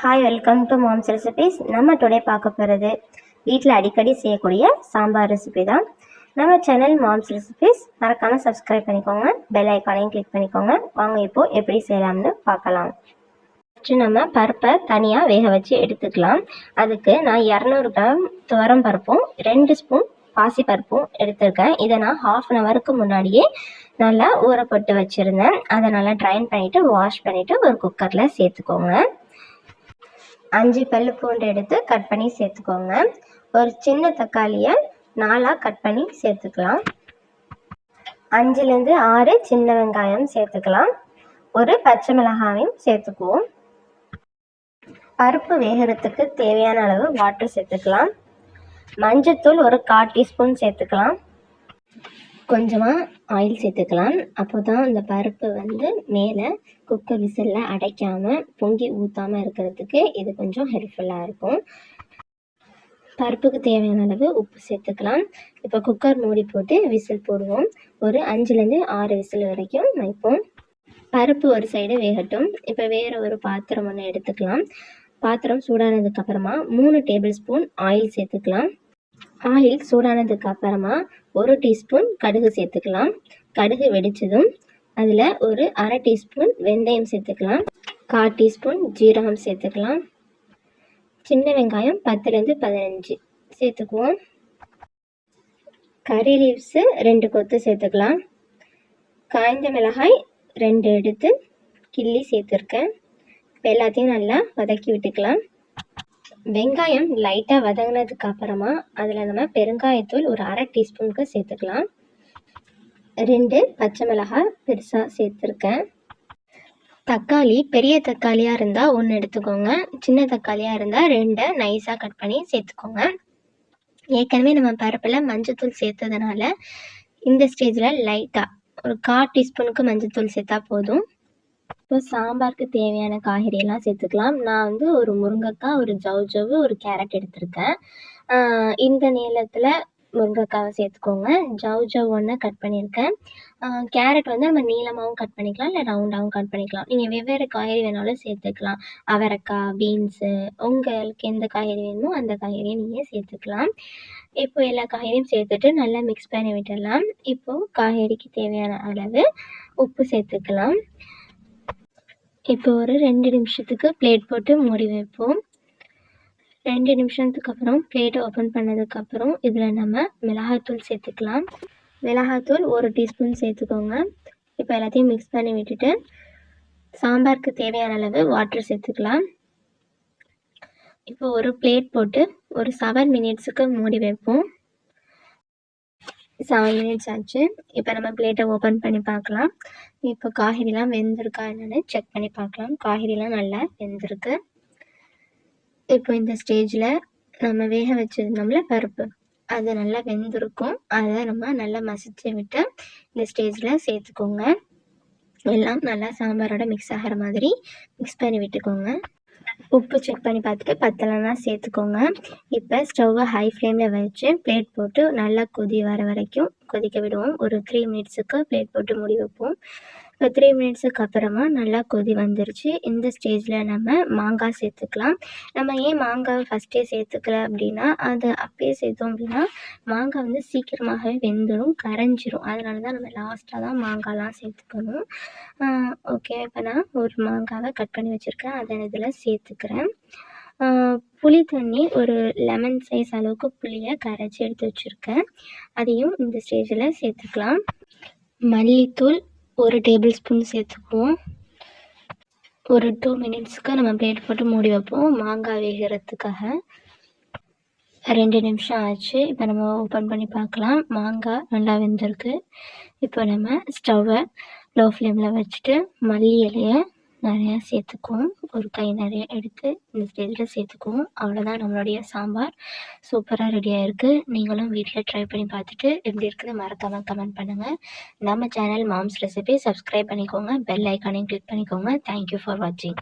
Hi, welcome to moms recipes. நம்ம today பார்க்க போகிறது வீட்டில் அடிக்கடி செய்யக்கூடிய சாம்பார் ரெசிபி தான். நம்ம சேனல் மாம்ஸ் ரெசிபீஸ் மறக்காமல் சப்ஸ்கிரைப் பண்ணிக்கோங்க, பெல் ஐக்கானையும் கிளிக் பண்ணிக்கோங்க. வாங்க இப்போது எப்படி செய்யலாம்னு பார்க்கலாம். ஃபஸ்ட்டு நம்ம பருப்பை தனியாக வேக வச்சு எடுத்துக்கலாம். அதுக்கு நான் 200 கிராம் துவரம் பருப்பும் 2 ஸ்பூன் பாசி பருப்பும் எடுத்திருக்கேன். இதை நான் 1/2 அன் ஹவருக்கு முன்னாடியே நல்லா ஊறப்பட்டு வச்சுருந்தேன். அதை நல்லா ட்ரைன் பண்ணிவிட்டு வாஷ் பண்ணிவிட்டு ஒரு குக்கரில் சேர்த்துக்கோங்க. 5 பல்லு பூண்டு எடுத்து கட் பண்ணி சேர்த்துக்கோங்க. ஒரு சின்ன தக்காளியை 4ஆக கட் பண்ணி சேர்த்துக்கலாம். 5லேருந்து 6 சின்ன வெங்காயம் சேர்த்துக்கலாம். ஒரு பச்சை மிளகாயும் சேர்த்துக்குவோம். பருப்பு வேகிறதுக்கு தேவையான அளவு வாட்டர் சேர்த்துக்கலாம். மஞ்சத்தூள் ஒரு 1/4 டீஸ்பூன் சேர்த்துக்கலாம். கொஞ்சமாக ஆயில் சேர்த்துக்கலாம். அப்போ தான் அந்த பருப்பு மேலே குக்கர் விசிலில் அடைக்காமல் பொங்கி ஊற்றாமல் இருக்கிறதுக்கு இது கொஞ்சம் ஹெல்ப்ஃபுல்லாக இருக்கும். பருப்புக்கு தேவையான அளவு உப்பு சேர்த்துக்கலாம். இப்போ குக்கர் மூடி போட்டு விசில் போடுவோம். ஒரு 5லேருந்து 6 விசில் வரைக்கும் வைப்போம். பருப்பு ஒரு சைடு வேகட்டும். இப்போ வேறு ஒரு பாத்திரம் ஒன்று எடுத்துக்கலாம். பாத்திரம் சூடானதுக்கப்புறமா 3 டேபிள் ஸ்பூன் ஆயில் சேர்த்துக்கலாம். ஆயில் சூடானதுக்கு அப்புறமா 1 டீஸ்பூன் கடுகு சேர்த்துக்கலாம். கடுகு வெடிச்சதும் அதில் ஒரு 1/2 டீஸ்பூன் வெந்தயம் சேர்த்துக்கலாம். 1/4 டீஸ்பூன் ஜீரகம் சேர்த்துக்கலாம். சின்ன வெங்காயம் 10லேருந்து 15 சேர்த்துக்குவோம். கறி லீவ்ஸு 2 கொத்து சேர்த்துக்கலாம். காய்ந்த மிளகாய் 2 எடுத்து கிள்ளி சேர்த்துருக்கேன். இப்போ எல்லாத்தையும் நல்லா வதக்கி விட்டுக்கலாம். வெங்காயம் லைட்டாக வதங்கினதுக்கு அப்புறமா அதில் நம்ம பெருங்காயத்தூள் ஒரு 1/2 டீஸ்பூனுக்கு சேர்த்துக்கலாம். 2 பச்சை மிளகாய் பெருசாக சேர்த்துருக்கேன். தக்காளி பெரிய தக்காளியாக இருந்தால் 1 எடுத்துக்கோங்க. சின்ன தக்காளியாக இருந்தால் 2 நைஸாக கட் பண்ணி சேர்த்துக்கோங்க. ஏற்கனவே நம்ம பருப்பில் மஞ்சத்தூள் சேர்த்ததுனால இந்த ஸ்டேஜில் லைட்டாக ஒரு 1/4 டீஸ்பூனுக்கு மஞ்சத்தூள் சேர்த்தா போதும். இப்போ சாம்பாருக்கு தேவையான காய்கறியெல்லாம் சேர்த்துக்கலாம். நான் ஒரு முருங்கைக்காய், ஒரு ஜவ்ஜவ்வு, ஒரு கேரட் எடுத்திருக்கேன். இந்த நீளத்தில் முருங்கைக்காவை சேர்த்துக்கோங்க. ஜவ்ஜவ் 1 கட் பண்ணியிருக்கேன். கேரட் நம்ம நீளமாகவும் கட் பண்ணிக்கலாம், இல்லை ரவுண்டாகவும் கட் பண்ணிக்கலாம். நீங்கள் வெவ்வேறு காய்கறி வேணாலும் சேர்த்துக்கலாம். அவரைக்காய், பீன்ஸு, உங்களுக்கு எந்த காய்கறி வேணுமோ அந்த காய்கறியை நீங்கள் சேர்த்துக்கலாம். இப்போ எல்லா காய்கறியும் சேர்த்துட்டு நல்லா மிக்ஸ் பண்ணி விட்டுடலாம். இப்போது காய்கறிக்கு தேவையான அளவு உப்பு சேர்த்துக்கலாம். இப்போ ஒரு 2 நிமிஷத்துக்கு பிளேட் போட்டு மூடி வைப்போம். 2 நிமிஷத்துக்கு அப்புறம் பிளேட்டை ஓப்பன் பண்ணதுக்கப்புறம் இதில் நம்ம மிளகாய்த்தூள் சேர்த்துக்கலாம். மிளகாய்த்தூள் 1 டீஸ்பூன் சேர்த்துக்கோங்க. இப்போ எல்லாத்தையும் மிக்ஸ் பண்ணி விட்டுட்டு சாம்பாருக்கு தேவையான அளவு வாட்டர் சேர்த்துக்கலாம். இப்போ ஒரு பிளேட் போட்டு ஒரு 7 மினிட்ஸுக்கு மூடி வைப்போம். 7 மினிட்ஸ் ஆச்சு. இப்போ நம்ம பிளேட்டை ஓப்பன் பண்ணி பார்க்கலாம். இப்போ காய்கறிலாம் வெந்திருக்கா என்னென்னு செக் பண்ணி பார்க்கலாம். காய்கறிலாம் நல்லா வெந்திருக்கு. இப்போ இந்த ஸ்டேஜில் நம்ம வேக வச்சுருந்தோம்ல பருப்பு, அது நல்லா வெந்திருக்கும். அதை நம்ம நல்லா மசிச்சு விட்டு இந்த ஸ்டேஜில் சேர்த்துக்கோங்க. எல்லாம் நல்லா சாம்பாரோட மிக்ஸ் ஆகிற மாதிரி மிக்ஸ் பண்ணி விட்டுக்கோங்க. உப்பு செக் பண்ணி பார்த்துட்டு பத்தலைன்னா சேர்த்துக்கோங்க. இப்போ ஸ்டவ்வை ஹை ஃப்ளேமில் வச்சு பிளேட் போட்டு நல்லா கொதி வர வரைக்கும் கொதிக்க விடுவோம். ஒரு 3 மினிட்ஸுக்கு பிளேட் போட்டு மூடி வைப்போம். இப்போ 3 மினிட்ஸுக்கு அப்புறமா நல்லா கொதி வந்துருச்சு. இந்த ஸ்டேஜில் நம்ம மாங்காய் சேர்த்துக்கலாம். நம்ம ஏன் மாங்காய் ஃபஸ்ட்டே சேர்த்துக்கல அப்படின்னா, அது அப்பயே சேர்த்தோம் அப்படின்னா மாங்காய் சீக்கிரமாகவே வெந்துடும், கரைஞ்சிரும். அதனால தான் நம்ம லாஸ்ட்டாக தான் மாங்காய்லாம் சேர்த்துக்கணும். ஓகே, இப்போ நான் ஒரு மாங்காவை கட் பண்ணி வச்சுருக்கேன். அதை இதில் சேர்த்துக்கிறேன். புளி தண்ணி ஒரு லெமன் சைஸ் அளவுக்கு புளியை கரைச்சி எடுத்து வச்சுருக்கேன். அதையும் இந்த ஸ்டேஜில் சேர்த்துக்கலாம். மல்லித்தூள் 1 டேபிள் ஸ்பூன் சேர்த்துக்குவோம். ஒரு 2 மினிட்ஸுக்கு நம்ம பிளேட் போட்டு மூடி வைப்போம் மாங்காய் வேகிறதுக்காக. 2 நிமிஷம் ஆச்சு. இப்போ நம்ம ஓப்பன் பண்ணி பார்க்கலாம். மாங்காய் நல்லா வெந்திருக்கு. இப்போ நம்ம ஸ்டவ்வை லோ ஃப்ளேமில் வச்சுட்டு மல்லி இலையை நிறையா சேர்த்துக்குவோம். ஒரு கை நிறைய எடுத்து இந்த ஸ்டேஜில் சேர்த்துக்குவோம். அவ்வளோதான், நம்மளுடைய சாம்பார் சூப்பராக ரெடியாக இருக்குது. நீங்களும் வீட்டில் ட்ரை பண்ணி பார்த்துட்டு எப்படி இருக்குன்னு மறக்காமல் கமெண்ட் பண்ணுங்கள். நம்ம சேனல் மாம்ஸ் ரெசிபி சப்ஸ்கிரைப் பண்ணிக்கோங்க, பெல் ஐக்கானையும் கிளிக் பண்ணிக்கோங்க. தேங்க்யூ ஃபார் வாட்சிங்.